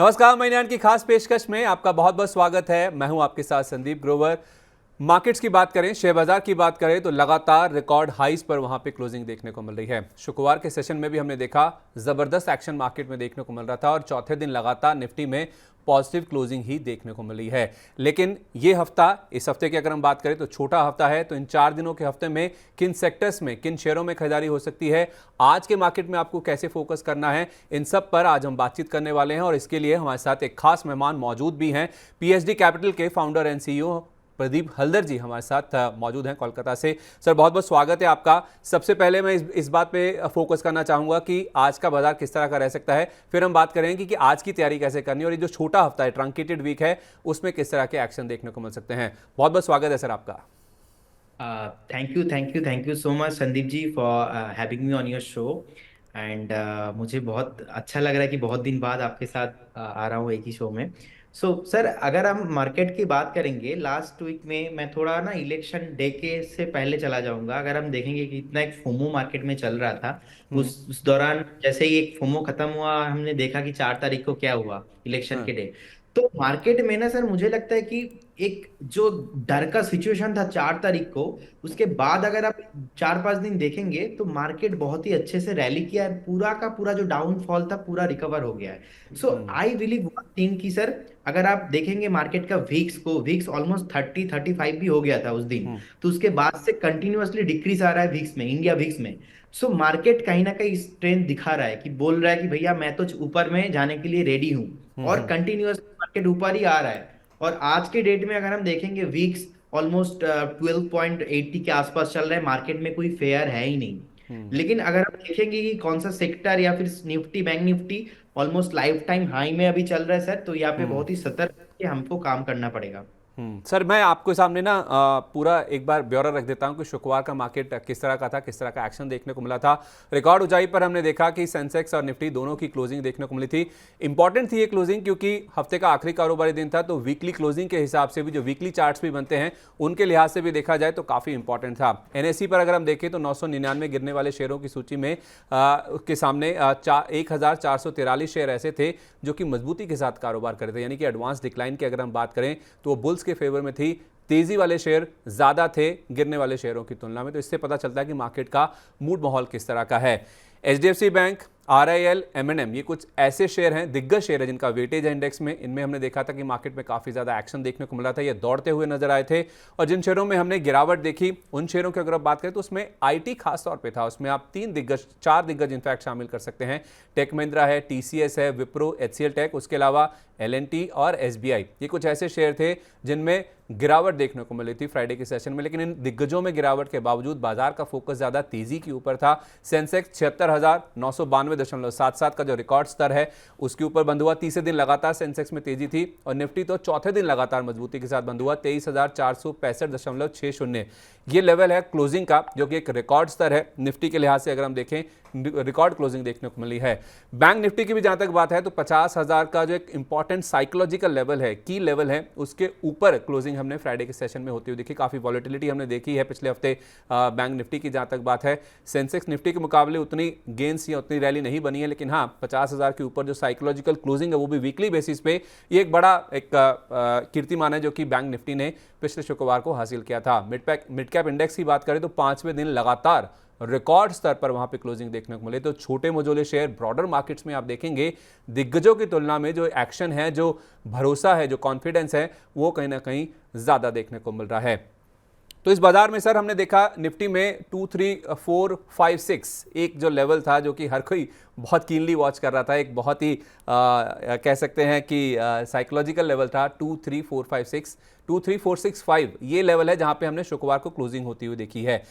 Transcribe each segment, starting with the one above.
नमस्कार, महीने की खास पेशकश में आपका बहुत बहुत स्वागत है। मैं हूं आपके साथ संदीप ग्रोवर। मार्केट्स की बात करें, शेयर बाजार की बात करें तो लगातार रिकॉर्ड हाईज पर वहां पे क्लोजिंग देखने को मिल रही है। शुक्रवार के सेशन में भी हमने देखा जबरदस्त एक्शन मार्केट में देखने को मिल रहा था और चौथे दिन लगातार निफ्टी में पॉजिटिव क्लोजिंग ही देखने को मिली है। लेकिन ये हफ्ता, इस हफ्ते की अगर हम बात करें तो छोटा हफ्ता है, तो इन 4 दिनों के हफ्ते में किन सेक्टर्स में, किन शेयरों में खरीदारी हो सकती है, आज के मार्केट में आपको कैसे फोकस करना है, इन सब पर आज हम बातचीत करने वाले हैं। और इसके लिए हमारे साथ एक खास मेहमान मौजूद भी हैं। पीएचडी कैपिटल के founder and CEO Pradeep Haldar ji हमारे साथ मौजूद हैं कोलकाता से। सर, बहुत बहुत स्वागत है आपका। सबसे पहले मैं इस बात पे फोकस करना चाहूंगा कि आज का बाजार किस तरह का रह सकता है, फिर हम बात करेंगे कि आज की तैयारी कैसे करनी है और ये जो छोटा हफ्ता है, ट्रंकेटेड वीक है, उसमें किस तरह के एक्शन देखने को मिल सकते हैं। बहुत बहुत स्वागत है सर आपका। Thank you so much Sandeep ji for having me on your show. And मुझे बहुत अच्छा लग रहा है कि बहुत दिन बाद आपके साथ आ रहा हूँ एक ही शो में। सर, अगर हम मार्केट की बात करेंगे, लास्ट वीक में मैं थोड़ा ना इलेक्शन डे के से पहले चला जाऊंगा। अगर हम देखेंगे कि इतना एक फोमो मार्केट में चल रहा था, हम्म। उस दौरान जैसे ही एक फोमो खत्म हुआ, हमने देखा कि 4 तारीख को क्या हुआ इलेक्शन हाँ। के डे। तो मार्केट में ना सर, मुझे लगता है कि एक जो डर का सिचुएशन था 4 तारीख को, उसके बाद अगर आप 4-5 दिन देखेंगे तो मार्केट बहुत ही अच्छे से रैली किया है। पूरा का पूरा जो डाउनफॉल था पूरा रिकवर हो गया है। सो हम्म। आई बिलीव वन थिंग कि सर, अगर आप देखेंगे मार्केट का विक्स ऑलमोस्ट 30-35 भी हो गया था उस दिन। हम्म। तो उसके बाद से कंटिन्यूअसली डिक्रीज आ रहा है विक्स में, इंडिया विक्स में। सो मार्केट कहीं ना कहीं स्ट्रेंथ दिखा रहा है कि बोल रहा है कि भैया मैं तो ऊपर में जाने के लिए रेडी हूँ। और हम्म। कंटिन्यूअसली मार्केट ऊपर ही आ रहा है। और आज के डेट में अगर हम देखेंगे, वीक्स ऑलमोस्ट 12.80 के आसपास चल रहा है, मार्केट में कोई फेयर है ही नहीं। हम्म। लेकिन अगर हम देखेंगे कि कौन सा सेक्टर या फिर Nifty, bank Nifty almost life time high में अभी चल रहा है सर, तो यहाँ पे हम्म। बहुत ही सतर्क के हमको काम करना पड़ेगा। सर, मैं आपके सामने ना पूरा एक बार ब्यौरा रख देता हूं कि शुक्रवार का मार्केट किस तरह का था, किस तरह का एक्शन देखने को मिला था। रिकॉर्ड ऊंचाई पर हमने देखा कि सेंसेक्स और निफ्टी दोनों की क्लोजिंग देखने को मिली थी। इंपॉर्टेंट थी ये क्लोजिंग क्योंकि हफ्ते का आखिरी कारोबारी दिन था, तो वीकली क्लोजिंग के हिसाब से भी, जो वीकली चार्ट्स भी बनते हैं उनके लिहाज से भी देखा जाए तो काफ़ी इंपॉर्टेंट था। एनएसई पर अगर हम देखें तो 999 गिरने वाले शेयरों की सूची में के सामने 1443 शेयर ऐसे थे जो कि मजबूती के साथ कारोबार कर रहे थे, यानी कि एडवांस डिक्लाइन की अगर हम बात करें तो वो बुल्स के फेवर में थी। तेजी वाले शेयर ज्यादा थे गिरने वाले शेयरों की तुलना में, तो इससे पता चलता है कि मार्केट का मूड माहौल किस तरह का है। एचडीएफसी बैंक, आरआईएल, एमएनएम, ये कुछ ऐसे शेयर हैं, दिग्गज शेयर है जिनका वेटेज है इंडेक्स में। इनमें हमने देखा था कि मार्केट में काफी ज्यादा एक्शन देखने को मिला था, ये दौड़ते हुए नजर आए थे। और जिन शेयरों में हमने गिरावट देखी, उन शेयरों की अगर आप बात करें तो उसमें आईटी खास तौर पे था। उसमें आप 4 दिग्गज इनफैक्ट शामिल कर सकते हैं। टेक महिंद्रा है, टीसीएस है, विप्रो, एचसीएल टेक, उसके अलावा एलएनटी और एसबीआई, ये कुछ ऐसे शेयर थे जिनमें गिरावट देखने को मिली थी फ्राइडे के सेशन में। लेकिन इन दिग्गजों में गिरावट के बावजूद बाजार का फोकस ज्यादा तेजी के ऊपर था। सेंसेक्स 76,992.77 का जो रिकॉर्ड स्तर है उसके ऊपर बंद हुआ। तीसरे दिन लगातार सेंसेक्स में तेजी थी और निफ्टी तो चौथे दिन लगातार मजबूती के साथ बंद हुआ। 23,465.60 ये लेवल है क्लोजिंग का, जो कि एक रिकॉर्ड स्तर है निफ्टी के लिहाज से। अगर हम देखें, रिकॉर्ड क्लोजिंग देखने को मिली है। बैंक निफ्टी की भी जहां तक बात है तो 50,000 का जो एक इंपॉर्टेंट साइकोलॉजिकल लेवल है, की लेवल है, उसके ऊपर क्लोजिंग हमने फ्राइडे के सेशन में होती हुई देखी। काफी वॉलेटिलिटी हमने देखी है पिछले हफ्ते बैंक निफ्टी की जहां तक बात है। सेंसेक्स निफ्टी के मुकाबले उतनी गेंस या उतनी रैली नहीं बनी है, लेकिन हाँ, 50,000 के ऊपर जो साइकोलॉजिकल क्लोजिंग है वो भी वीकली बेसिस पे, ये एक बड़ा कीर्तिमान है जो कि बैंक निफ्टी ने पिछले शुक्रवार को हासिल किया था। मिड कैप इंडेक्स की बात करें तो 5वें दिन लगातार रिकॉर्ड स्तर पर वहां पे क्लोजिंग देखने को मिले। तो छोटे मझोले शेयर ब्रॉडर मार्केट्स में आप देखेंगे दिग्गजों की तुलना में जो एक्शन है, जो भरोसा है, जो कॉन्फिडेंस है, वो कहीं ना कहीं ज्यादा देखने को मिल रहा है। तो इस बाजार में सर हमने देखा निफ्टी में 23456 एक जो लेवल था जो कि हर कोई बहुत कीनली वॉच कर रहा था, एक बहुत ही कह सकते हैं कि साइकोलॉजिकल लेवल था। 23456, 23465 ये लेवल है जहां पे हमने शुक्रवार को क्लोजिंग होती हुई देखी है।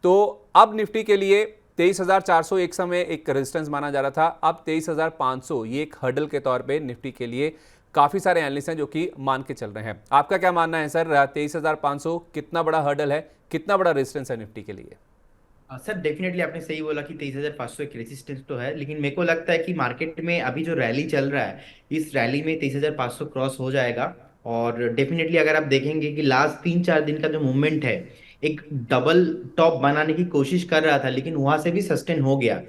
तो अब निफ्टी के लिए 23,400 एक समय एक रेजिस्टेंस माना जा रहा था, अब 23,500 ये एक हर्डल के तौर पे निफ्टी के लिए काफी सारे एनालिस्ट हैं जो कि मान के चल रहे हैं। आपका क्या मानना है सर, 23,500 कितना बड़ा हर्डल है, कितना बड़ा रेजिस्टेंस है निफ्टी के लिए? सर, डेफिनेटली आपने सही बोला कि 23,500 एक रेजिस्टेंस तो है, लेकिन मेरे को लगता है कि मार्केट में अभी जो रैली चल रहा है, इस रैली में 23,500 क्रॉस हो जाएगा। और डेफिनेटली अगर आप देखेंगे कि लास्ट 3-4 दिन का जो मूवमेंट है, एक डबल टॉप बनाने की कोशिश कर रहा था, लेकिन वहां से भी सस्टेन हो गया।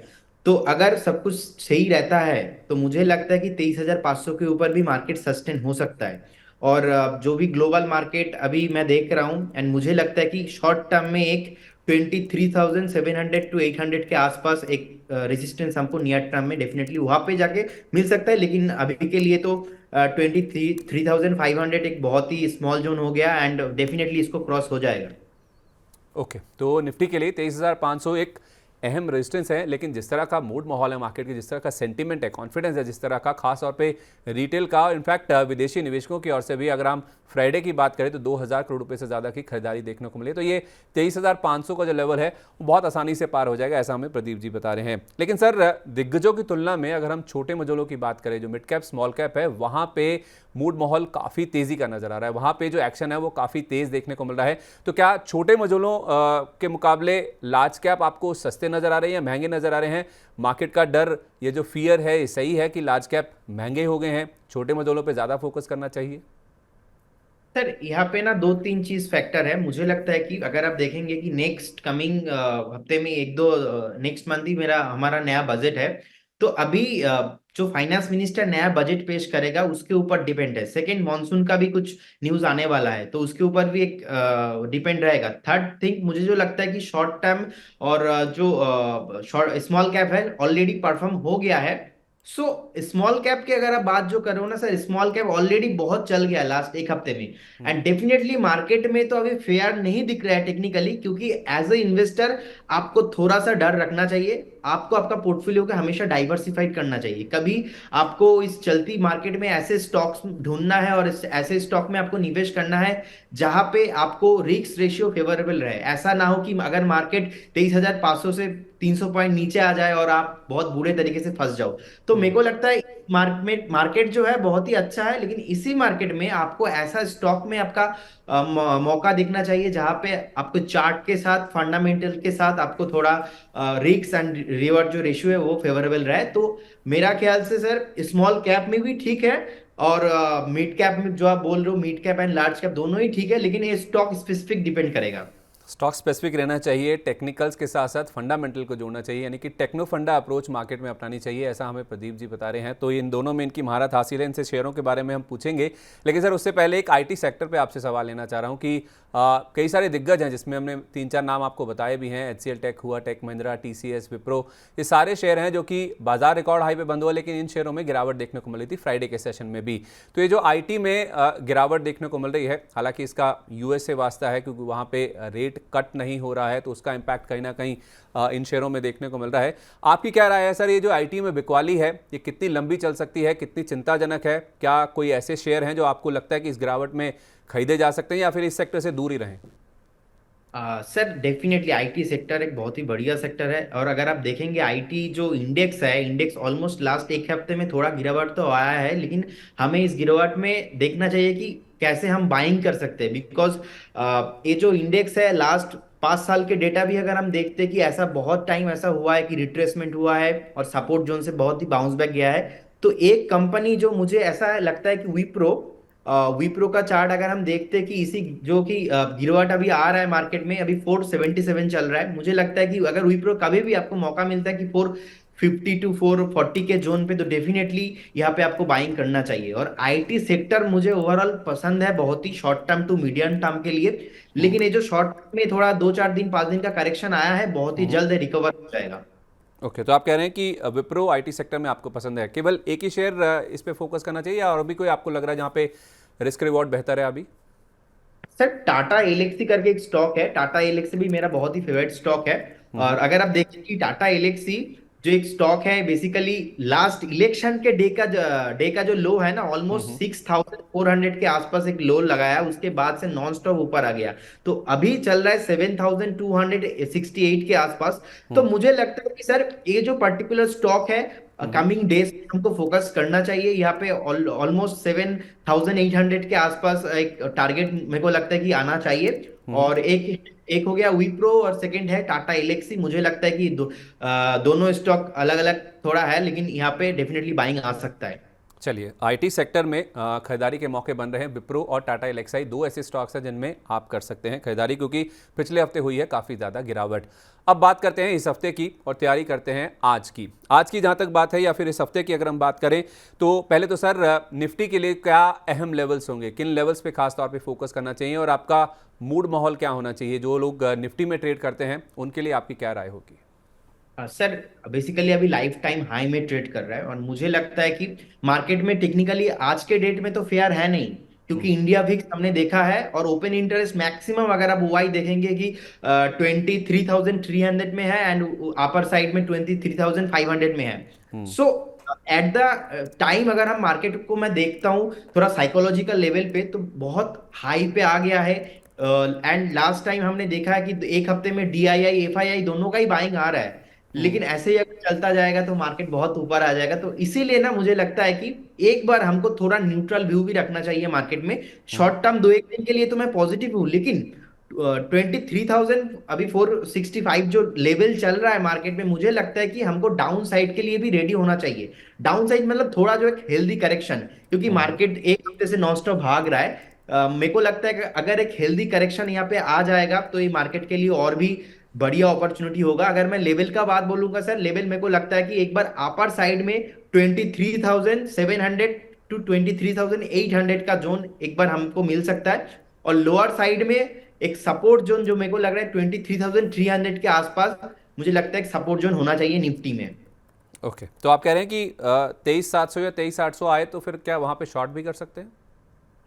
तो अगर सब कुछ सही रहता है तो मुझे लगता है कि 23,500 के ऊपर भी मार्केट सस्टेन हो सकता है। और जो भी ग्लोबल मार्केट अभी मैं देख रहा हूँ, एंड मुझे लगता है कि शॉर्ट टर्म में एक 23,700 टू 800 के आसपास एक रेजिस्टेंस हमको नियर टर्म में डेफिनेटली वहां पे जाके मिल सकता है। लेकिन अभी के लिए तो 23,500 एक बहुत ही स्मॉल जोन हो गया, एंड डेफिनेटली इसको क्रॉस हो जाएगा। ओके, तो निफ्टी के लिए 23,500 एक अहम रेजिस्टेंस है, लेकिन जिस तरह का मूड माहौल है मार्केट के, जिस तरह का सेंटीमेंट है, कॉन्फिडेंस है जिस तरह का, खास तौर पे रिटेल का, इनफैक्ट विदेशी निवेशकों की ओर से भी, अगर हम फ्राइडे की बात करें तो 2,000 करोड़ रुपए से ज़्यादा की खरीदारी देखने को मिली। तो ये 23,500 का जो लेवल है वो बहुत आसानी से पार हो जाएगा, ऐसा हमें प्रदीप जी बता रहे हैं। लेकिन सर, दिग्गजों की तुलना में अगर हम छोटे मजोलों की बात करें, जो मिड कैप स्मॉल कैप है, वहाँ पे मूड माहौल काफ़ी तेज़ी का नजर आ रहा है, वहाँ पे जो एक्शन है वो काफ़ी तेज़ देखने को मिल रहा है। तो क्या छोटे मजोलों के मुकाबले लार्ज कैप आपको सस्ते नजर आ रहे हैं या महंगे नजर आ रहे हैं? मार्केट का डर, ये जो फियर है, ये सही है कि लार्ज कैप महंगे हो गए हैं, छोटे मजोलों पे ज़्यादा फोकस करना चाहिए? सर यहाँ पे ना दो तीन चीज फैक्टर है। मुझे लगता है कि अगर आप देखेंगे कि नेक्स्ट कमिंग हफ्ते में एक दो, नेक्स्ट मंथ ही मेरा हमारा नया बजट है। तो अभी जो फाइनेंस मिनिस्टर नया बजट पेश करेगा उसके ऊपर डिपेंड है। सेकंड, मॉनसून का भी कुछ न्यूज आने वाला है तो उसके ऊपर भी एक डिपेंड रहेगा। थर्ड थिंग, मुझे जो लगता है कि शॉर्ट टर्म और जो शॉर्ट स्मॉल कैप है ऑलरेडी परफॉर्म हो गया है। सो स्मॉल कैप की अगर आप बात जो करो ना सर, स्मॉल कैप ऑलरेडी बहुत चल गया लास्ट एक हफ्ते में, एंड डेफिनेटली मार्केट में तो अभी फेयर नहीं दिख रहा है टेक्निकली, क्योंकि एज ए इन्वेस्टर आपको थोड़ा सा डर रखना चाहिए। आपको आपका पोर्टफोलियो को हमेशा डाइवर्सिफाइड करना चाहिए। कभी आपको इस चलती मार्केट में ऐसे स्टॉक्स ढूंढना है और ऐसे स्टॉक में आपको निवेश करना है जहां पे आपको रिस्क रेशियो फेवरेबल रहे। ऐसा ना हो कि अगर मार्केट 23,500 से 300 पॉइंट नीचे आ जाए और आप बहुत बुरे तरीके से फंस जाओ। तो मेरे को लगता है मार्केट जो है बहुत ही अच्छा है, लेकिन इसी मार्केट में आपको ऐसा स्टॉक में आपका मौका देखना चाहिए जहां पे आपको चार्ट के साथ, फंडामेंटल के साथ आपको थोड़ा रिस्क एंड रिवॉर्ड जो रेशियो है वो फेवरेबल रहे। तो मेरा ख्याल से सर स्मॉल कैप में भी ठीक है, और मिड कैप में जो आप बोल रहे हो, mid cap and large cap दोनों ही ठीक है, लेकिन ये स्टॉक स्पेसिफिक डिपेंड करेगा। स्टॉक स्पेसिफिक रहना चाहिए, टेक्निकल्स के साथ साथ फंडामेंटल को जोड़ना चाहिए, यानी कि टेक्नो फंडा अप्रोच मार्केट में अपनानी चाहिए, ऐसा हमें प्रदीप जी बता रहे हैं। तो इन दोनों में इनकी महारत हासिल है, इनसे शेयरों के बारे में हम पूछेंगे। लेकिन सर, उससे पहले एक आईटी सेक्टर पे आपसे सवाल लेना चाह रहा हूँ कि कई सारे दिग्गज हैं, जिसमें हमने 3-4 नाम आपको बताए भी हैं, HCL टेक हुआ, टेक महिंद्रा, TCS, विप्रो, ये सारे शेयर हैं जो कि बाजार रिकॉर्ड हाई पे बंद हुआ, लेकिन इन शेयरों में गिरावट देखने को मिली थी फ्राइडे के सेशन में भी। तो ये जो आईटी में गिरावट देखने को मिल रही है, हालांकि इसका यूएस से वास्ता है क्योंकि वहाँ पे रेट कट नहीं हो रहा है, तो उसका इम्पैक्ट कहीं ना कहीं इन शेयरों में देखने को मिल रहा है। आपकी क्या राय है सर, ये जो आईटी में बिकवाली है, ये कितनी लंबी चल सकती है, कितनी चिंताजनक है? क्या कोई ऐसे शेयर हैं जो आपको लगता है कि इस गिरावट में खरीदे जा सकते हैं, या फिर इस सेक्टर से दूर ही रहें? सर डेफिनेटली आईटी सेक्टर एक बहुत ही बढ़िया सेक्टर है, और अगर आप देखेंगे आईटी जो इंडेक्स है, इंडेक्स ऑलमोस्ट लास्ट एक हफ्ते में थोड़ा गिरावट तो आया है, लेकिन हमें इस गिरावट में देखना चाहिए कि कैसे हम बाइंग कर सकते हैं। बिकॉज ये जो इंडेक्स है, लास्ट 5 साल के डेटा भी अगर हम देखते हैं कि ऐसा बहुत टाइम ऐसा हुआ है कि रिट्रेसमेंट हुआ है और सपोर्ट जोन से बहुत ही बाउंस बैक गया है। तो एक कंपनी जो मुझे ऐसा लगता है कि विप्रो का चार्ट अगर हम देखते हैं कि इसी जो कि गिरवाट अभी आ रहा है मार्केट में, अभी 477 चल रहा है। मुझे लगता है कि अगर विप्रो कभी भी आपको मौका मिलता है कि 450 टू 440 के जोन पे, तो डेफिनेटली यहाँ पे आपको बाइंग करना चाहिए। और आईटी सेक्टर मुझे ओवरऑल पसंद है, बहुत ही short term to medium term के लिए। लेकिन ये जो शॉर्ट टर्म में थोड़ा 2-4 दिन 5 दिन का करेक्शन आया है, बहुत ही जल्द रिकवर हो जाएगा। ओके, तो आप कह रहे हैं कि विप्रो आईटी सेक्टर में आपको पसंद है, केवल एक ही शेयर इस पे फोकस करना चाहिए, या और भी कोई आपको लग रहा है जहाँ पे रिस्क रिवॉर्ड बेहतर है अभी? सर टाटा एलेक्सी करके एक स्टॉक है, टाटा एलेक्सी भी मेरा बहुत ही फेवरेट स्टॉक है। और अगर आप देखें कि टाटा एलेक्सी जो एक स्टॉक है, बेसिकली लास्ट इलेक्शन के डे का जो लो है ना, ऑलमोस्ट 6,400 के आसपास एक लो लगाया, उसके बाद से नॉन स्टॉप ऊपर आ गया। तो अभी चल रहा है 7,268 के आसपास। तो मुझे लगता है कि सर ये जो पर्टिकुलर स्टॉक है, कमिंग डेज में हमको फोकस करना चाहिए। यहाँ पे ऑलमोस्ट 7,800 के आसपास एक टारगेट मेरे को लगता है कि आना चाहिए। और एक एक हो गया विप्रो, और सेकंड है टाटा एलेक्सी। मुझे लगता है कि दोनों स्टॉक अलग अलग थोड़ा है, लेकिन यहाँ पे डेफिनेटली बाइंग आ सकता है। चलिए, आईटी सेक्टर में खरीदारी के मौके बन रहे हैं। विप्रो और टाटा एलेक्साई दो ऐसे स्टॉक्स हैं जिनमें आप कर सकते हैं खरीदारी, क्योंकि पिछले हफ्ते हुई है काफ़ी ज़्यादा गिरावट। अब बात करते हैं इस हफ्ते की और तैयारी करते हैं आज की जहाँ तक बात है या फिर इस हफ्ते की अगर हम बात करें तो पहले तो सर निफ्टी के लिए क्या अहम लेवल्स होंगे, किन लेवल्स पे खास तौर पे फोकस करना चाहिए और आपका मूड माहौल क्या होना चाहिए? जो लोग निफ्टी में ट्रेड करते हैं उनके लिए आपकी क्या राय होगी? सर बेसिकली अभी लाइफ टाइम हाई में ट्रेड कर रहा है और मुझे लगता है कि मार्केट में टेक्निकली आज के डेट में तो फेयर है नहीं, क्योंकि इंडिया विक्स हमने देखा है और ओपन इंटरेस्ट मैक्सिमम अगर आप ओआई देखेंगे कि 23,300 में है एंड अपर साइड में 23,500 में है। सो एट द टाइम अगर हम मार्केट को मैं देखता हूँ थोड़ा साइकोलॉजिकल लेवल पे तो बहुत हाई पे आ गया है। एंड लास्ट टाइम हमने देखा है कि एक हफ्ते में डीआईआई एफआईआई दोनों का ही बाइंग आ रहा है, लेकिन ऐसे ही अगर चलता जाएगा तो मार्केट बहुत ऊपर आ जाएगा। तो इसीलिए ना मुझे लगता है कि एक बार हमको थोड़ा न्यूट्रल व्यू भी रखना चाहिए मार्केट में। शॉर्ट टर्म दो एक दिन के लिए तो मैं पॉजिटिव हूँ, लेकिन 23,000 अभी 465 जो लेवल चल रहा है मार्केट में, मुझे लगता है कि हमको डाउन साइड के लिए भी रेडी होना चाहिए। डाउन साइड मतलब थोड़ा जो एक हेल्दी करेक्शन, क्योंकि मार्केट एक हफ्ते से नॉन स्टॉप भाग रहा है। मेरे को लगता है कि अगर एक हेल्दी करेक्शन यहाँ पे आ जाएगा तो ये मार्केट के लिए और भी बढ़िया अपॉर्चुनिटी होगा। अगर मैं लेवल का बात बोलूंगा सर, लेवल मेरे को लगता है कि एक बार अपर साइड में 23,700 टू 23,800 का जोन एक बार हमको मिल सकता है, और लोअर साइड में एक सपोर्ट जोन जो मेरे को लग रहा है 23,300 के आसपास मुझे लगता है एक सपोर्ट जोन होना चाहिए निफ्टी में। ओके, तो आप कह रहे हैं कि 23,700 या 23,800 आए तो फिर क्या वहां पे शॉर्ट भी कर सकते हैं?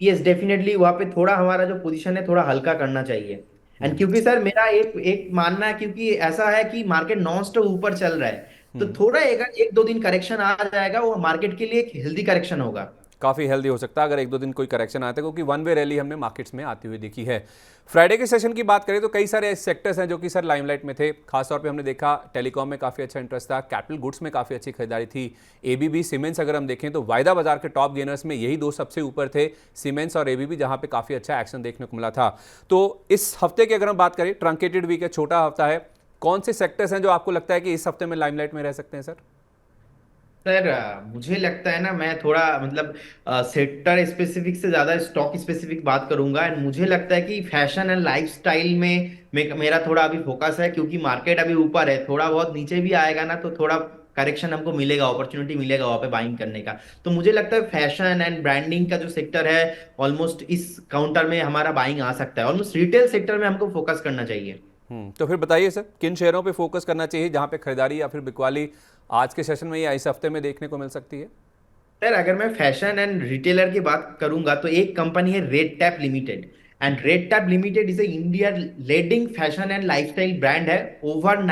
यस डेफिनेटली वहां पे थोड़ा हमारा जो पोजीशन है थोड़ा हल्का करना चाहिए। एंड क्योंकि सर मेरा एक एक मानना है, क्योंकि ऐसा है कि मार्केट नॉन स्टॉप ऊपर चल रहा है, तो थोड़ा एक दो दिन करेक्शन आ जाएगा वो मार्केट के लिए एक हेल्दी करेक्शन होगा। काफ़ी हेल्दी हो सकता है अगर एक दो दिन कोई करेक्शन आता है, क्योंकि वन वे रैली हमने मार्केट्स में आती हुई देखी है। फ्राइडे के सेशन की बात करें तो कई सारे सेक्टर्स हैं जो कि सर लाइमलाइट में थे। खासतौर पे हमने देखा टेलीकॉम में काफ़ी अच्छा इंटरेस्ट था, कैपिटल गुड्स में काफ़ी अच्छी खरीदारी थी। एबीबी सीमेंट्स अगर हम देखें तो वायदा बाजार के टॉप गेनर्स में यही दो सबसे ऊपर थे, सीमेंट्स और एबीबी, जहाँ पे काफ़ी अच्छा एक्शन देखने को मिला था। तो इस हफ्ते की अगर हम बात करें, ट्रंकेटेड वीक है, छोटा हफ्ता है, कौन से सेक्टर्स हैं जो आपको लगता है कि इस हफ्ते में लाइमलाइट में रह सकते हैं सर? सर मुझे लगता है ना मैं थोड़ा मतलब सेक्टर स्पेसिफिक से ज्यादा स्टॉक स्पेसिफिक बात करूंगा। एंड मुझे लगता है कि फैशन एंड लाइफस्टाइल में मेरा थोड़ा अभी फोकस है, क्योंकि मार्केट अभी ऊपर है, थोड़ा बहुत नीचे भी आएगा ना तो थोड़ा करेक्शन हमको मिलेगा, अपॉर्चुनिटी मिलेगा वहां पे बाइंग करने का। तो मुझे लगता है फैशन एंड ब्रांडिंग का जो सेक्टर है ऑलमोस्ट इस काउंटर में हमारा बाइंग आ सकता है। ऑलमोस्ट रिटेल सेक्टर में हमको फोकस करना चाहिए। तो फिर बताइए सर, किन शेयरों पे फोकस करना चाहिए जहां पे खरीदारी या फिर बिकवाली आज के सेशन में या इस हफ्ते में देखने को मिल सकती है? सर अगर मैं फैशन एंड रिटेलर की बात करूंगा तो एक कंपनी है red tap limited. And red tap limited is India leading fashion and lifestyle brand है। ओवर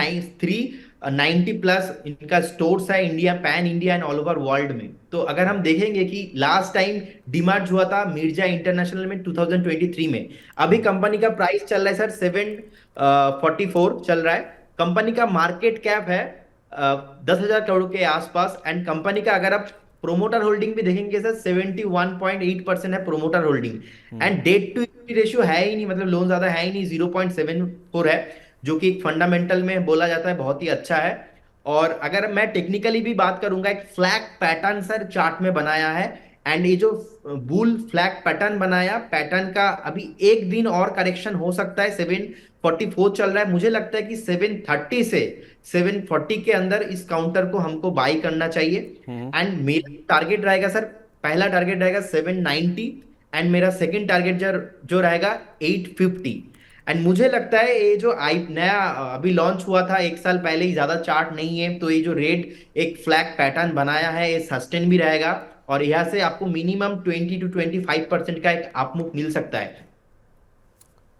390 प्लस इनका स्टोर्स है India, pan India and all over world में। तो अगर हम देखेंगे कि लास्ट टाइम डिमार्ट हुआ था मिर्जा इंटरनेशनल में 2023 में, अभी कंपनी का प्राइस चल रहा है सर 744 चल रहा है। कंपनी का मार्केट कैप है 10,000 करोड़ के आसपास। एंड कंपनी का अगर आप प्रोमोटर होल्डिंग भी देखेंगे सर 71.8% है promoter holding. And debt to equity ratio है ही नहीं, मतलब लोन ज्यादा है ही नहीं, 0.74 है, जो कि फंडामेंटल में बोला जाता है बहुत ही अच्छा है। और अगर मैं टेक्निकली भी बात करूंगा, एक फ्लैग पैटर्न सर चार्ट में बनाया है। एंड ये जो बुल फ्लैग पैटर्न बनाया, पैटर्न का अभी एक दिन और करेक्शन हो सकता है। 744 चल रहा है, मुझे लगता है कि 730 से 740 के अंदर इस काउंटर को हमको बाई करना चाहिए। एंड मेरा टारगेट रहेगा सर, पहला टारगेट रहेगा 790 एंड मेरा सेकंड टारगेट जो रहेगा 850। एंड मुझे लगता है ये जो आई नया अभी लॉन्च हुआ था एक साल पहले ही, ज्यादा चार्ट नहीं है, तो ये जो रेड एक फ्लैग पैटर्न बनाया है ये सस्टेन भी रहेगा और यहाँ से आपको मिनिमम 20 to 25% का एक अपमूव मिल सकता है।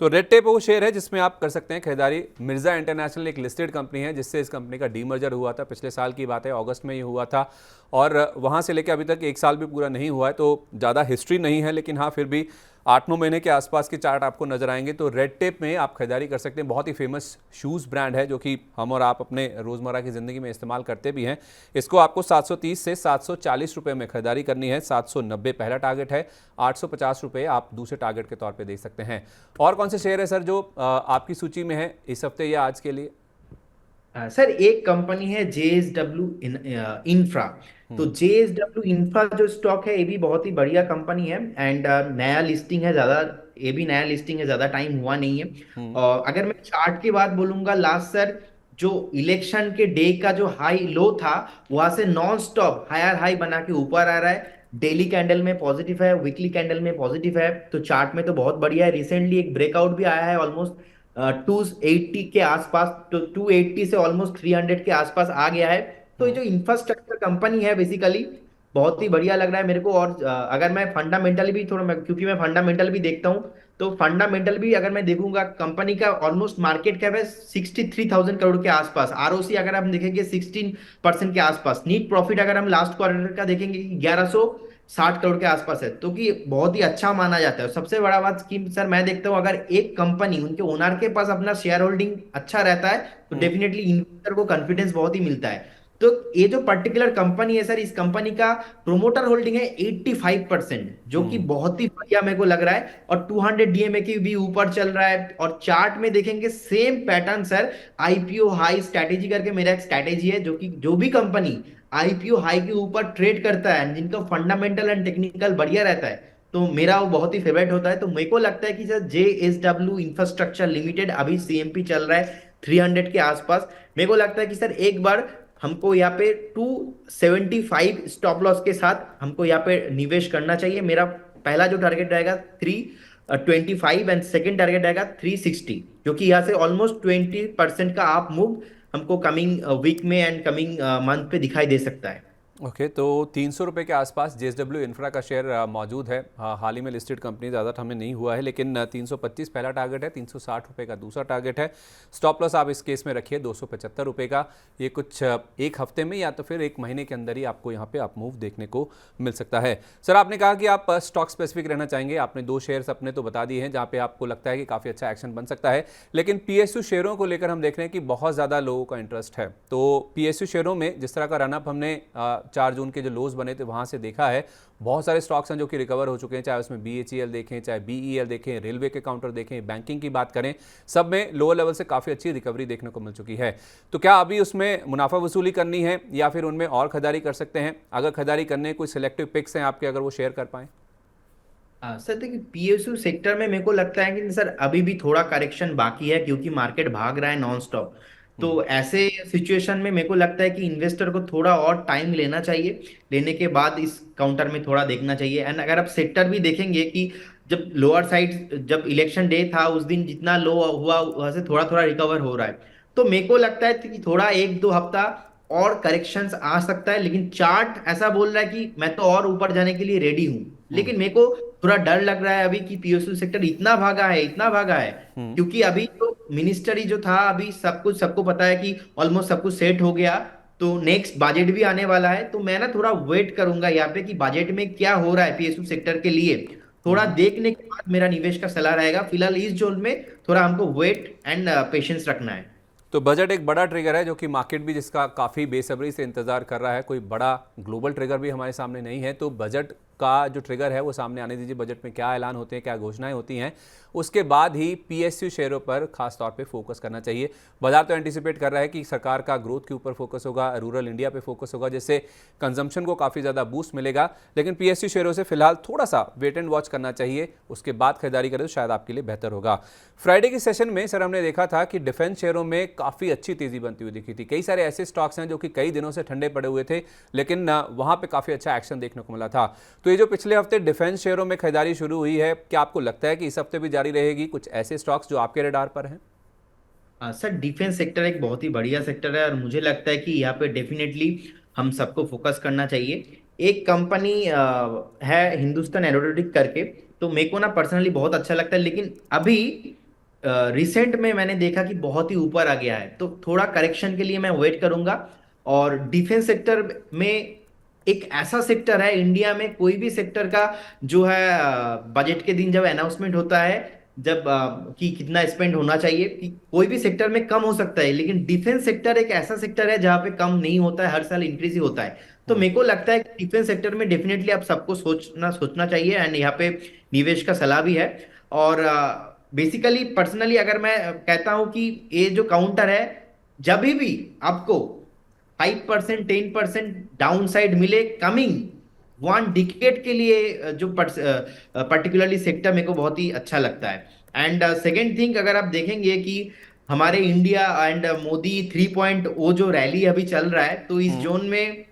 तो रेड टेप वो शेयर है जिसमें आप कर सकते हैं खरीदारी। मिर्जा इंटरनेशनल एक लिस्टेड कंपनी है जिससे इस कंपनी का डीमर्जर हुआ था, पिछले साल की बात है, अगस्त में ये हुआ था और वहाँ से लेकर अभी तक एक साल भी पूरा नहीं हुआ है, तो ज़्यादा हिस्ट्री नहीं है, लेकिन हाँ फिर भी 8-9 महीने के आसपास के चार्ट आपको नजर आएंगे। तो रेड टेप में आप खरीदारी कर सकते हैं। बहुत ही फेमस शूज़ ब्रांड है जो कि हम और आप अपने रोज़मर्रा की ज़िंदगी में इस्तेमाल करते भी हैं। इसको आपको 730 से 740 रुपये में खरीदारी करनी है। 790 पहला टारगेट है, 850 रुपये आप दूसरे टारगेट के तौर पे देख सकते हैं। और कौन से शेयर है सर जो आपकी सूची में है इस हफ्ते या आज के लिए? सर एक कंपनी है JSW इंफ्रा। तो JSW इंफ्रा जो स्टॉक है ये भी बहुत ही बढ़िया कंपनी है, एंड नया लिस्टिंग है, ज्यादा ये भी नया लिस्टिंग है, ज्यादा टाइम हुआ नहीं है। हम्म। और अगर मैं चार्ट की बात बोलूंगा, लास्ट सर जो इलेक्शन के डे का जो हाई लो था, वहां से नॉन स्टॉप हायर हाई बना के ऊपर आ रहा है। डेली कैंडल में पॉजिटिव है, वीकली कैंडल में पॉजिटिव है, तो चार्ट में तो बहुत बढ़िया है। रिसेंटली एक ब्रेकआउट भी आया है, ऑलमोस्ट 280 के आसपास, तो 280 से ऑलमोस्ट 300 के आसपास आ गया है। तो ये हम्म। जो इंफ्रास्ट्रक्चर कंपनी है बेसिकली बहुत ही बढ़िया लग रहा है मेरे को। और अगर मैं फंडामेंटल भी थोड़ा क्योंकि मैं फंडामेंटल भी देखता हूँ, तो फंडामेंटल भी अगर मैं देखूंगा, कंपनी का ऑलमोस्ट मार्केट कैप है 63,000 करोड़ के आसपास। आरओसी अगर हम देखेंगे 16% के आसपास। नीट प्रॉफिट अगर हम लास्ट क्वार्टर का देखेंगे 1160 करोड़ के आसपास है, तो कि बहुत ही अच्छा माना जाता है। और सबसे बड़ा बात कि सर मैं देखता हूँ, अगर एक कंपनी उनके ओनर के पास अपना शेयर होल्डिंग अच्छा रहता है, तो हम्म। डेफिनेटली इन्वेस्टर को कॉन्फिडेंस बहुत ही मिलता है। तो ये जो पर्टिकुलर कंपनी है सर, इस कंपनी का प्रोमोटर होल्डिंग है 85%, जो कि हम्म। बहुत ही बढ़िया मेरे को लग रहा है। और 200 डीएमए की भी ऊपर चल रहा है। और चार्ट में देखेंगे same pattern sir, IPO high strategy करके मेरा एक स्ट्रैटेजी है, जो कि जो भी कंपनी आईपीओ हाई के ऊपर ट्रेड करता है, जिनका फंडामेंटल एंड टेक्निकल बढ़िया रहता है, तो मेरा वो बहुत ही फेवरेट होता है। तो मेरे को लगता है कि सर JSW इंफ्रास्ट्रक्चर लिमिटेड अभी सीएमपी चल रहा है 300 के आसपास। मेरे को लगता है कि सर एक बार हमको यहाँ पे 275 स्टॉप लॉस के साथ हमको यहाँ पे निवेश करना चाहिए। मेरा पहला जो टारगेट रहेगा 325 एंड सेकेंड टारगेट रहेगा 360, क्योंकि यहाँ से ऑलमोस्ट 20% का आप मूव हमको कमिंग वीक में एंड कमिंग मंथ पे दिखाई दे सकता है। ओके, तो 300 रुपये के आसपास JSW इंफ्रा का शेयर मौजूद है। हाल ही में लिस्टेड कंपनी, ज़्यादा हमें नहीं हुआ है, लेकिन 325 पहला टारगेट है, 360 रुपये का दूसरा टारगेट है। स्टॉप लॉस आप इस केस में रखिए 275 रुपये का। ये कुछ एक हफ्ते में या तो फिर एक महीने के अंदर ही आपको यहाँ पे अप मूव देखने को मिल सकता है। सर, आपने कहा कि आप स्टॉक स्पेसिफिक रहना चाहेंगे। आपने 2 शेयर्स अपने तो बता दिए हैं जहाँ पे आपको लगता है कि काफ़ी अच्छा एक्शन बन सकता है, लेकिन PSU शेयरों को लेकर हम देख रहे हैं कि बहुत ज़्यादा लोगों का इंटरेस्ट है। तो PSU शेयरों में जिस तरह का रनअप हमने 4 जून के जो लोज बने थे वहां से देखा है, बहुत सारे स्टॉक्स हैं जो कि रिकवर हो चुके हैं, चाहे उसमें BHEL देखें, चाहे BEL देखें, रेलवे के काउंटर देखें, बैंकिंग की बात करें, सब में लोअर लेवल से काफ़ी अच्छी रिकवरी देखने को मिल चुकी है। तो क्या अभी उसमें मुनाफा वसूली करनी है या फिर उनमें और खरीदारी कर सकते हैं? अगर खरीदारी करने कोई सिलेक्टिव पिक्स हैं आपके, अगर वो शेयर कर पाएँ। सर देखिए, PSU सेक्टर में मेरे को लगता है कि सर अभी भी थोड़ा करेक्शन बाकी है, क्योंकि मार्केट भाग रहा है नॉन स्टॉप। हम्म। तो ऐसे सिचुएशन में मेरे को लगता है कि इन्वेस्टर को थोड़ा और टाइम लेना चाहिए। लेने के बाद इस काउंटर में थोड़ा देखना चाहिए। एंड अगर आप सेक्टर भी देखेंगे कि जब लोअर साइड, जब इलेक्शन डे था उस दिन जितना लो हुआ वहां से थोड़ा थोड़ा रिकवर हो रहा है। तो मेरे को लगता है कि थोड़ा 1-2 हफ्ता और करेक्शंस आ सकता है, लेकिन चार्ट ऐसा बोल रहा है कि मैं तो और ऊपर जाने के लिए रेडी हूं। हम्म। लेकिन मेरे को थोड़ा डर लग रहा है अभी कि PSU सेक्टर इतना भागा है, इतना भागा है, हम्म। क्योंकि अभी तो मिनिस्टर ही जो था, अभी सब कुछ सबको पता है कि ऑलमोस्ट सब कुछ सेट हो गया। तो नेक्स्ट बजट भी आने वाला है, तो मैं ना थोड़ा वेट करूंगा यहाँ पे कि बजट में क्या हो रहा है PSU सेक्टर के लिए। थोड़ा हम्म। देखने के बाद मेरा निवेश का सलाह रहेगा। फिलहाल इस जोन में थोड़ा हमको वेट एंड पेशेंस रखना है। तो बजट एक बड़ा ट्रिगर है जो कि मार्केट भी जिसका काफ़ी बेसब्री से इंतजार कर रहा है। कोई बड़ा ग्लोबल ट्रिगर भी हमारे सामने नहीं है, तो बजट का जो ट्रिगर है वो सामने आने दीजिए। बजट में क्या ऐलान होते हैं, क्या घोषणाएं होती हैं, उसके बाद ही PSU शेयरों पर खास तौर पे फोकस करना चाहिए। बाजार तो एंटिसिपेट कर रहा है कि सरकार का ग्रोथ के ऊपर फोकस होगा, रूरल इंडिया पे फोकस होगा, जिससे कंजम्पशन को काफ़ी ज़्यादा बूस्ट मिलेगा। लेकिन PSU शेयरों से फिलहाल थोड़ा सा वेट एंड वॉच करना चाहिए, उसके बाद खरीदारी करें तो शायद आपके लिए बेहतर होगा। फ्राइडे की सेशन में सर हमने देखा था कि डिफेंस शेयरों में काफ़ी अच्छी तेज़ी बनती हुई दिखी थी। कई सारे ऐसे स्टॉक्स हैं जो कि कई दिनों से ठंडे पड़े हुए थे, लेकिन वहाँ पर काफ़ी अच्छा एक्शन देखने को मिला था। तो ये जो पिछले हफ्ते डिफेंस शेयरों में खरीदारी शुरू हुई है, क्या आपको लगता है कि इस हफ्ते भी जारी रहेगी? कुछ ऐसे स्टॉक्स जो आपके रडार पर हैं? सर डिफेंस सेक्टर एक बहुत ही बढ़िया सेक्टर है, और मुझे लगता है कि यहाँ पे डेफिनेटली हम सबको फोकस करना चाहिए। एक कंपनी है हिंदुस्तान एरोनॉटिक करके, तो मेरे को ना पर्सनली बहुत अच्छा लगता है, लेकिन अभी रिसेंट में मैंने देखा कि बहुत ही ऊपर आ गया है, तो थोड़ा करेक्शन के लिए मैं वेट करूंगा। और डिफेंस सेक्टर में एक ऐसा सेक्टर है इंडिया में, कोई भी सेक्टर का जो है बजट के दिन जब अनाउंसमेंट होता है, जब कि कितना स्पेंड होना चाहिए, कि कोई भी सेक्टर में कम हो सकता है, लेकिन डिफेंस सेक्टर एक ऐसा सेक्टर है जहां पे कम नहीं होता है, हर साल इंक्रीज ही होता है। तो मेरे को लगता है कि डिफेंस सेक्टर में डेफिनेटली आप सबको सोचना सोचना चाहिए, एंड यहाँ पे निवेश का सलाह भी है। और बेसिकली पर्सनली अगर मैं कहता हूं कि ये जो काउंटर है, जब भी आपको 5% 10% डाउन साइड मिले कमिंग 1 डिकेड के लिए, जो पर्टिकुलरली सेक्टर मेरे को बहुत ही अच्छा लगता है। एंड सेकेंड थिंग, अगर आप देखेंगे कि हमारे इंडिया एंड मोदी 3.0 जो रैली अभी चल रहा है, तो इस हम्म। जोन में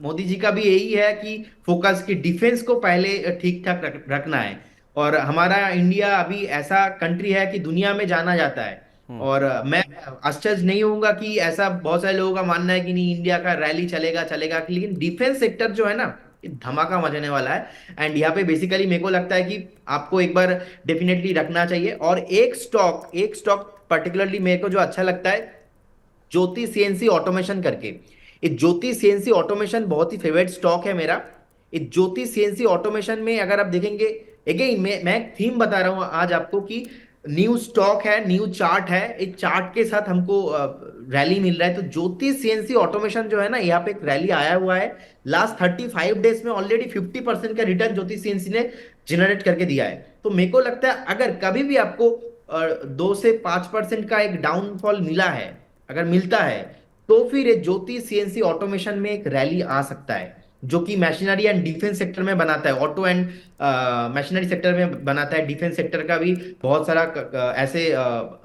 मोदी जी का भी यही है कि फोकस की डिफेंस को पहले ठीक ठाक रखना है। और हमारा इंडिया अभी ऐसा कंट्री है कि दुनिया में जाना जाता है। हम्म। और मैं आश्चर्य नहीं होऊंगा कि ऐसा बहुत सारे लोगों का मानना है कि नहीं, इंडिया का रैली चलेगा चलेगा, लेकिन डिफेंस सेक्टर जो है ना, ये धमाका मचाने वाला है। एंड यहाँ पे बेसिकली मेरे को लगता है कि आपको एक बार डेफिनेटली रखना चाहिए। और एक स्टॉक पर्टिकुलरली मेरे को जो अच्छा लगता है, ज्योति सीएनसी ऑटोमेशन करके। ये ज्योति सीएनसी ऑटोमेशन बहुत ही फेवरेट स्टॉक है मेरा। ये ज्योति सीएनसी ऑटोमेशन में अगर आप देखेंगे, अगेन मैं एक थीम बता रहा हूं आज आपको कि न्यू स्टॉक है, न्यू चार्ट है, इस चार्ट के साथ हमको रैली मिल रहा है। तो ज्योति सीएनसी ऑटोमेशन जो है ना, यहाँ पे एक रैली आया हुआ है। लास्ट 35 डेज में ऑलरेडी 50% का रिटर्न ज्योति सीएनसी ने जनरेट करके दिया है। तो मेरे को लगता है अगर कभी भी आपको 2 से 5% का एक डाउनफॉल मिला है, अगर मिलता है, तो फिर ये ज्योति सीएनसी ऑटोमेशन में एक रैली आ सकता है, जो कि मशीनरी एंड डिफेंस सेक्टर में बनाता है, ऑटो एंड मशीनरी सेक्टर में बनाता है। डिफेंस सेक्टर का भी बहुत सारा ऐसे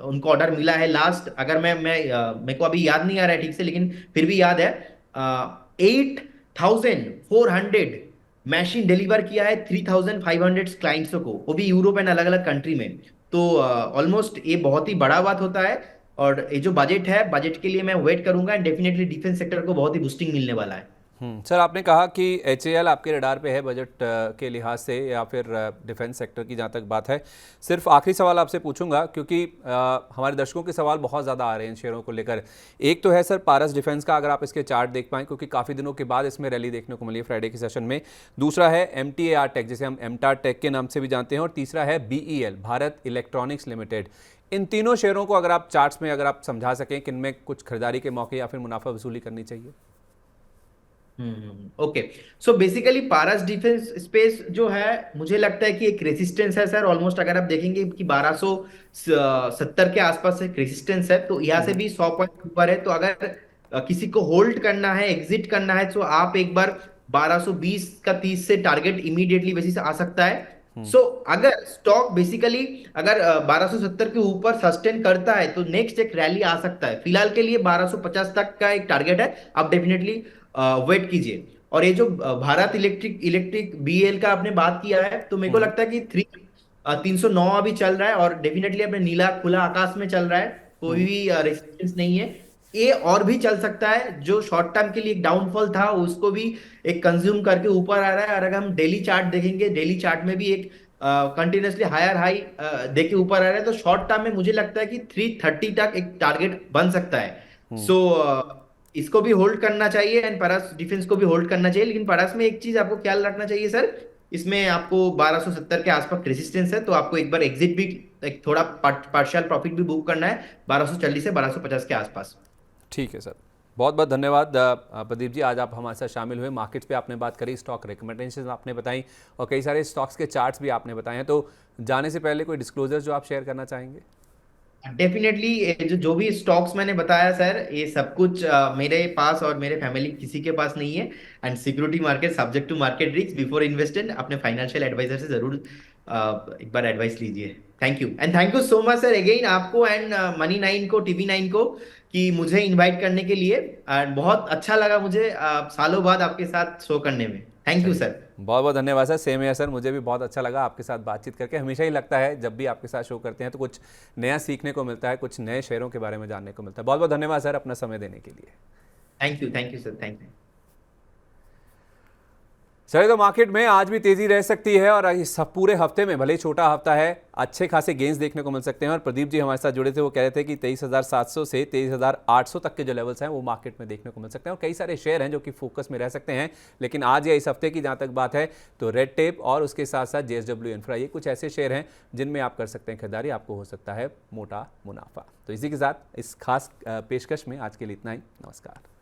उनको ऑर्डर मिला है। लास्ट अगर मेरे को अभी याद नहीं आ रहा है ठीक से, लेकिन फिर भी याद है 8,400 मशीन डिलीवर किया है 3,500 क्लाइंट्सों को, वो भी यूरोप एंड अलग अलग कंट्री में। तो ऑलमोस्ट ये बहुत ही बड़ा बात होता है। और ये जो बजट है, बजट के लिए मैं वेट करूंगा एंड डेफिनेटली डिफेंस सेक्टर को बहुत ही बूस्टिंग मिलने वाला है। सर, आपने कहा कि एचएएल आपके रडार पे है बजट के लिहाज से या फिर डिफेंस सेक्टर की जहाँ तक बात है। सिर्फ आखिरी सवाल आपसे पूछूंगा क्योंकि हमारे दर्शकों के सवाल बहुत ज़्यादा आ रहे हैं इन शेयरों को लेकर। एक तो है सर पारस डिफेंस का, अगर आप इसके चार्ट देख पाएँ क्योंकि काफ़ी दिनों के बाद इसमें रैली देखने को मिली है फ्राइडे के सेशन में। दूसरा है MTAR टेक, जिसे हम एमटार टेक के नाम से भी जानते हैं। और तीसरा है BEL, भारत इलेक्ट्रॉनिक्स लिमिटेड। इन तीनों शेयरों को अगर आप चार्ट्स में अगर आप समझा सकें कि इनमें कुछ खरीदारी के मौके या फिर मुनाफा वसूली करनी चाहिए। ओके। सो बेसिकली पारस डिफेंस स्पेस जो है, मुझे लगता है कि एक रेजिस्टेंस है सर। ऑलमोस्ट अगर आप देखेंगे कि 1270 के आसपास एक रेजिस्टेंस है, तो यहाँ से भी 100 पॉइंट ऊपर है। तो अगर किसी को होल्ड करना है, एग्जिट करना है, तो आप एक बार 1220 का 30 से टारगेट इमीडिएटली बेसिस आ सकता है। सो अगर स्टॉक बेसिकली अगर 1270 के ऊपर सस्टेन करता है, तो नेक्स्ट एक रैली आ सकता है। फिलहाल के लिए 1250 तक का एक टारगेट है, आप डेफिनेटली वेट कीजिए। और ये जो भारत इलेक्ट्रिक इलेक्ट्रिक BEL का आपने बात किया है, तो मेरे को लगता है कि 309 अभी चल रहा है और डेफिनेटली अपने नीला खुला आकाश में चल रहा है, कोई भी रेजिस्टेंस नहीं है। ये और भी चल सकता है। जो शॉर्ट टर्म के लिए एक डाउनफॉल था, उसको भी एक कंज्यूम करके ऊपर आ रहा है। और अगर हम डेली चार्ट देखेंगे, डेली चार्ट में भी एक कंटिन्यूसली हायर हाई देके ऊपर आ रहा है। तो शॉर्ट टर्म में मुझे लगता है कि 330 तक एक टारगेट बन सकता है। सो इसको भी होल्ड करना चाहिए एंड परस डिफेंस को भी होल्ड करना चाहिए। लेकिन परस में एक चीज आपको ख्याल रखना चाहिए सर, इसमें आपको 1270 के आसपास रेजिस्टेंस है, तो आपको एक बार एग्जिट भी, एक थोड़ा पार्शियल प्रॉफिट भी बुक करना है 1240 से 1250 के आसपास। ठीक है सर, बहुत बहुत धन्यवाद प्रदीप जी, आज आप हमारे साथ शामिल हुए। मार्केट्स पे आपने बात करी, स्टॉक रिकमेंडेशन आपने बताई और कई सारे स्टॉक्स के चार्ट्स भी आपने बताए हैं। तो जाने से पहले कोई डिस्क्लोजर जो आप शेयर करना चाहेंगे? डेफिनेटली जो जो भी स्टॉक्स मैंने बताया सर, ये सब कुछ मेरे पास और मेरे फैमिली किसी के पास नहीं है। And security market subject to market risk, before invested अपने फाइनेंशियल एडवाइजर से जरूर एक बार एडवाइस लीजिए। Thank you and thank you so much sir again, आपको एंड Money9 को, TV9 को, कि मुझे इनवाइट करने के लिए। एंड बहुत अच्छा लगा मुझे सालों बाद आपके साथ शो करने में। थैंक यू चलिए, सर। बहुत बहुत धन्यवाद सर। सेम है सर, मुझे भी बहुत अच्छा लगा आपके साथ बातचीत करके। हमेशा ही लगता है जब भी आपके साथ शो करते हैं तो कुछ नया सीखने को मिलता है, कुछ नए शेयरों के बारे में जानने को मिलता है। बहुत बहुत धन्यवाद सर अपना समय देने के लिए। Thank you sir, thank you. चलिए, तो मार्केट में आज भी तेजी रह सकती है और इस पूरे हफ्ते में, भले ही छोटा हफ्ता है, अच्छे खासे गेंस देखने को मिल सकते हैं। और प्रदीप जी हमारे साथ जुड़े थे, वो कह रहे थे कि 23,700 से 23,800 तक के जो लेवल्स हैं वो मार्केट में देखने को मिल सकते हैं। और कई सारे शेयर हैं जो कि फोकस में रह सकते हैं। लेकिन आज या इस हफ्ते की जहाँ तक बात है तो रेड टेप और उसके साथ साथ JSW इंफ्रा, ये कुछ ऐसे शेयर हैं जिनमें आप कर सकते हैं खरीदारी, आपको हो सकता है मोटा मुनाफा। तो इसी के साथ इस खास पेशकश में आज के लिए इतना ही। नमस्कार।